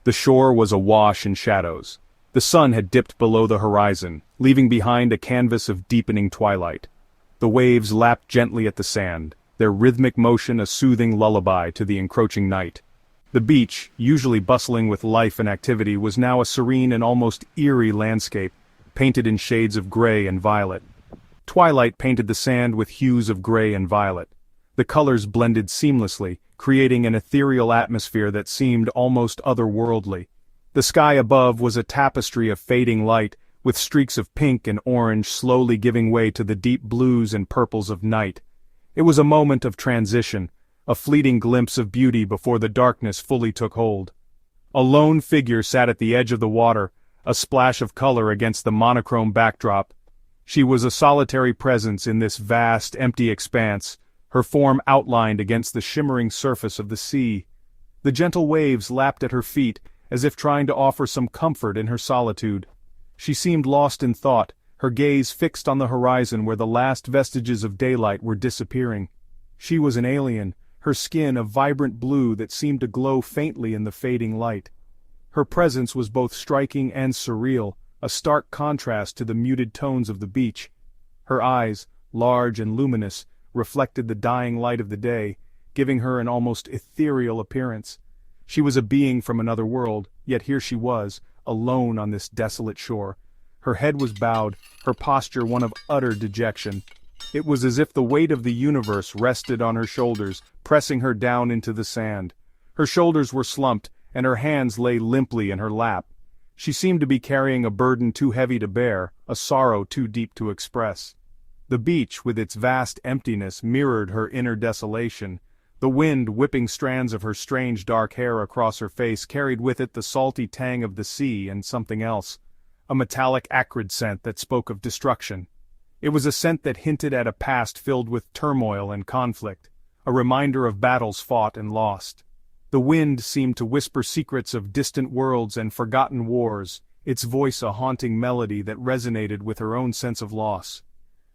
The shore was awash in shadows. The sun had dipped below the horizon, leaving behind a canvas of deepening twilight. The waves lapped gently at the sand, their rhythmic motion a soothing lullaby to the encroaching night. The beach, usually bustling with life and activity, was now a serene and almost eerie landscape, painted in shades of gray and violet. Twilight painted the sand with hues of gray and violet. The colors blended seamlessly, creating an ethereal atmosphere that seemed almost otherworldly. The sky above was a tapestry of fading light, with streaks of pink and orange slowly giving way to the deep blues and purples of night. It was a moment of transition, a fleeting glimpse of beauty before the darkness fully took hold. A lone figure sat at the edge of the water, a splash of color against the monochrome backdrop. She was a solitary presence in this vast, empty expanse, her form outlined against the shimmering surface of the sea. The gentle waves lapped at her feet, as if trying to offer some comfort in her solitude. She seemed lost in thought, her gaze fixed on the horizon where the last vestiges of daylight were disappearing. She was an alien, her skin a vibrant blue that seemed to glow faintly in the fading light. Her presence was both striking and surreal, a stark contrast to the muted tones of the beach. Her eyes, large and luminous, reflected the dying light of the day, giving her an almost ethereal appearance. She was a being from another world, yet here she was, alone on this desolate shore. Her head was bowed, her posture one of utter dejection. It was as if the weight of the universe rested on her shoulders, pressing her down into the sand. Her shoulders were slumped, and her hands lay limply in her lap. She seemed to be carrying a burden too heavy to bear, a sorrow too deep to express. The beach, with its vast emptiness, mirrored her inner desolation. The wind, whipping strands of her strange dark hair across her face, carried with it the salty tang of the sea and something else, a metallic acrid scent that spoke of destruction. It was a scent that hinted at a past filled with turmoil and conflict, a reminder of battles fought and lost. The wind seemed to whisper secrets of distant worlds and forgotten wars, its voice a haunting melody that resonated with her own sense of loss.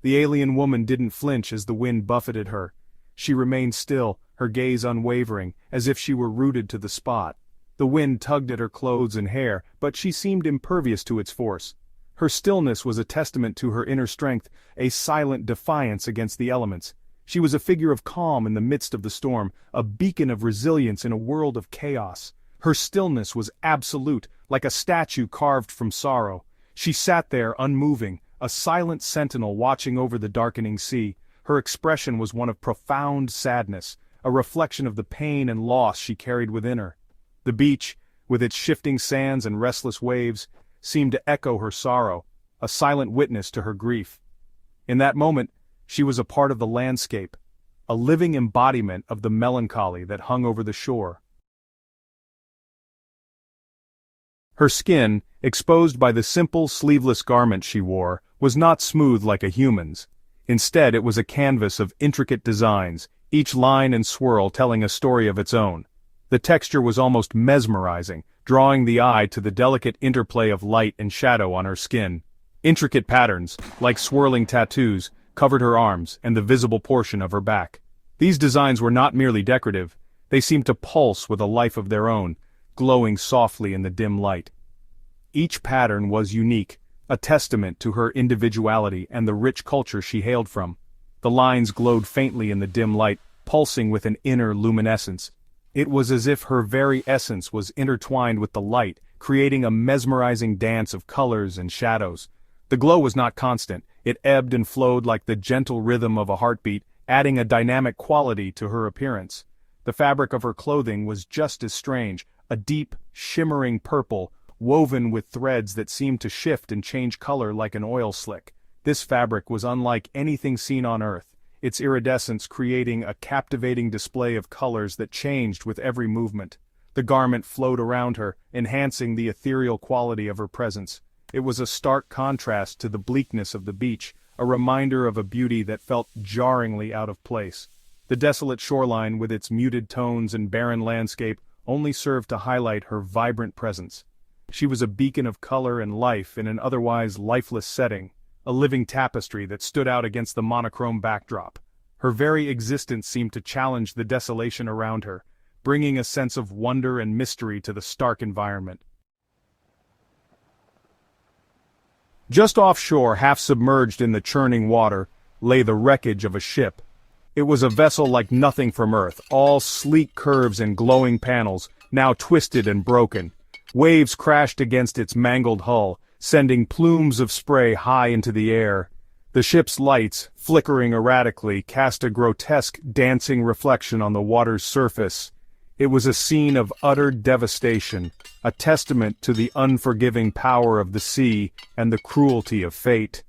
The alien woman didn't flinch as the wind buffeted her. She remained still, her gaze unwavering, as if she were rooted to the spot. The wind tugged at her clothes and hair, but she seemed impervious to its force. Her stillness was a testament to her inner strength, a silent defiance against the elements. She was a figure of calm in the midst of the storm, a beacon of resilience in a world of chaos. Her stillness was absolute, like a statue carved from sorrow. She sat there unmoving, a silent sentinel watching over the darkening sea. Her expression was one of profound sadness, a reflection of the pain and loss she carried within her. The beach, with its shifting sands and restless waves, seemed to echo her sorrow, a silent witness to her grief. In that moment, she was a part of the landscape, a living embodiment of the melancholy that hung over the shore. Her skin, exposed by the simple sleeveless garment she wore, was not smooth like a human's. Instead, it was a canvas of intricate designs, each line and swirl telling a story of its own. The texture was almost mesmerizing, drawing the eye to the delicate interplay of light and shadow on her skin. Intricate patterns, like swirling tattoos, covered her arms and the visible portion of her back. These designs were not merely decorative, they seemed to pulse with a life of their own, glowing softly in the dim light. Each pattern was unique, a testament to her individuality and the rich culture she hailed from. The lines glowed faintly in the dim light, pulsing with an inner luminescence. It was as if her very essence was intertwined with the light, creating a mesmerizing dance of colors and shadows. The glow was not constant, it ebbed and flowed like the gentle rhythm of a heartbeat, adding a dynamic quality to her appearance. The fabric of her clothing was just as strange, a deep, shimmering purple, woven with threads that seemed to shift and change color like an oil slick. This fabric was unlike anything seen on Earth, its iridescence creating a captivating display of colors that changed with every movement. The garment flowed around her, enhancing the ethereal quality of her presence. It was a stark contrast to the bleakness of the beach, a reminder of a beauty that felt jarringly out of place. The desolate shoreline with its muted tones and barren landscape only served to highlight her vibrant presence. She was a beacon of color and life in an otherwise lifeless setting, a living tapestry that stood out against the monochrome backdrop. Her very existence seemed to challenge the desolation around her, bringing a sense of wonder and mystery to the stark environment. Just offshore, half submerged in the churning water, lay the wreckage of a ship. It was a vessel like nothing from Earth, all sleek curves and glowing panels, now twisted and broken. Waves crashed against its mangled hull, sending plumes of spray high into the air. The ship's lights, flickering erratically, cast a grotesque, dancing reflection on the water's surface. It was a scene of utter devastation, a testament to the unforgiving power of the sea and the cruelty of fate.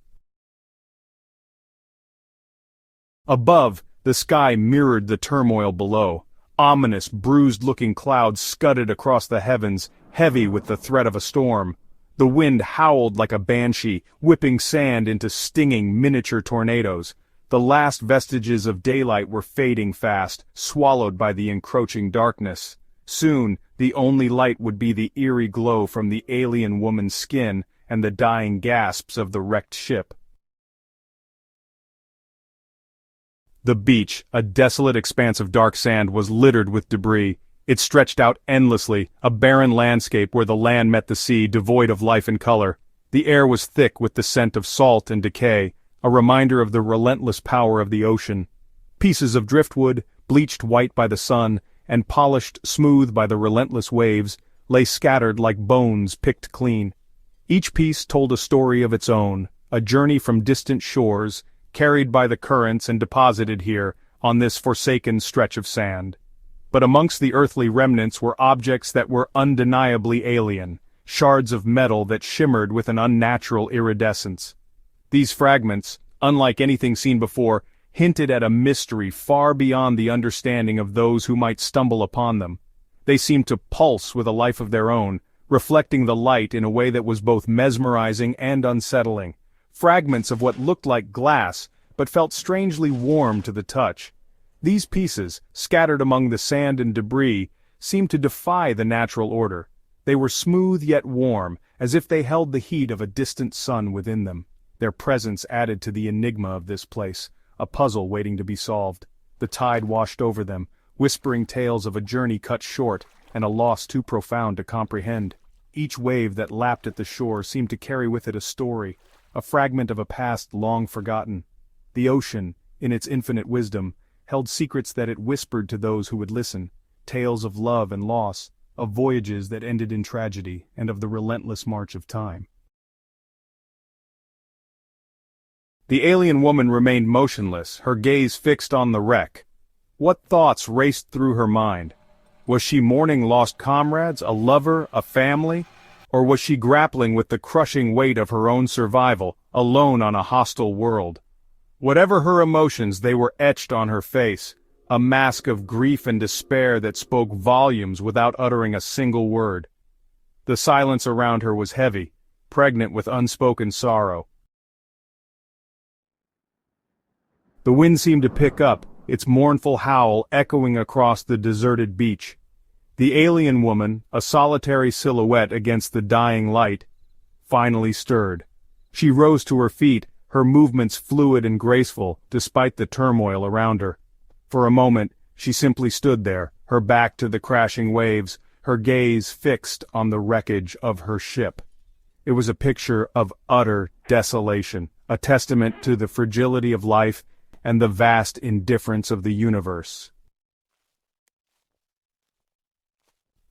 Above, the sky mirrored the turmoil below. Ominous, bruised-looking clouds scudded across the heavens, heavy with the threat of a storm. The wind howled like a banshee, whipping sand into stinging miniature tornadoes. The last vestiges of daylight were fading fast, swallowed by the encroaching darkness. Soon, the only light would be the eerie glow from the alien woman's skin and the dying gasps of the wrecked ship. The beach, a desolate expanse of dark sand, was littered with debris. It stretched out endlessly, a barren landscape where the land met the sea, devoid of life and color. The air was thick with the scent of salt and decay, a reminder of the relentless power of the ocean. Pieces of driftwood, bleached white by the sun, and polished smooth by the relentless waves, lay scattered like bones picked clean. Each piece told a story of its own, a journey from distant shores, carried by the currents and deposited here, on this forsaken stretch of sand. But amongst the earthly remnants were objects that were undeniably alien, shards of metal that shimmered with an unnatural iridescence. These fragments, unlike anything seen before, hinted at a mystery far beyond the understanding of those who might stumble upon them. They seemed to pulse with a life of their own, reflecting the light in a way that was both mesmerizing and unsettling. Fragments of what looked like glass, but felt strangely warm to the touch. These pieces, scattered among the sand and debris, seemed to defy the natural order. They were smooth yet warm, as if they held the heat of a distant sun within them. Their presence added to the enigma of this place, a puzzle waiting to be solved. The tide washed over them, whispering tales of a journey cut short and a loss too profound to comprehend. Each wave that lapped at the shore seemed to carry with it a story, a fragment of a past long forgotten. The ocean, in its infinite wisdom, held secrets that it whispered to those who would listen, tales of love and loss, of voyages that ended in tragedy, and of the relentless march of time. The alien woman remained motionless, her gaze fixed on the wreck. What thoughts raced through her mind? Was she mourning lost comrades, a lover, a family? Or was she grappling with the crushing weight of her own survival, alone on a hostile world? Whatever her emotions, they were etched on her face, a mask of grief and despair that spoke volumes without uttering a single word. The silence around her was heavy, pregnant with unspoken sorrow. The wind seemed to pick up, its mournful howl echoing across the deserted beach. The alien woman, a solitary silhouette against the dying light, finally stirred. She rose to her feet, her movements fluid and graceful, despite the turmoil around her. For a moment, she simply stood there, her back to the crashing waves, her gaze fixed on the wreckage of her ship. It was a picture of utter desolation, a testament to the fragility of life and the vast indifference of the universe.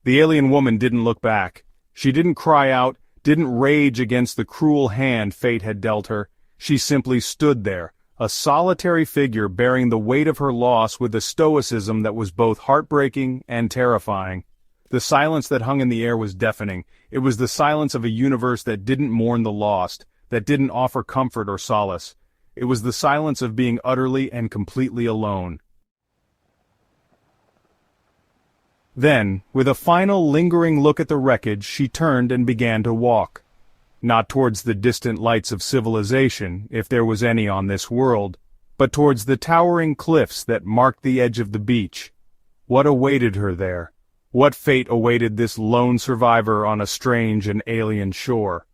The alien woman didn't look back. She didn't cry out, didn't rage against the cruel hand fate had dealt her. She simply stood there, a solitary figure bearing the weight of her loss with a stoicism that was both heartbreaking and terrifying. The silence that hung in the air was deafening. It was the silence of a universe that didn't mourn the lost, that didn't offer comfort or solace. It was the silence of being utterly and completely alone. Then, with a final lingering look at the wreckage, she turned and began to walk. Not towards the distant lights of civilization, if there was any on this world, but towards the towering cliffs that marked the edge of the beach. What awaited her there? What fate awaited this lone survivor on a strange and alien shore?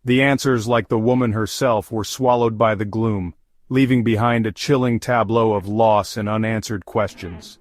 The answers, like the woman herself, were swallowed by the gloom, leaving behind a chilling tableau of loss and unanswered questions.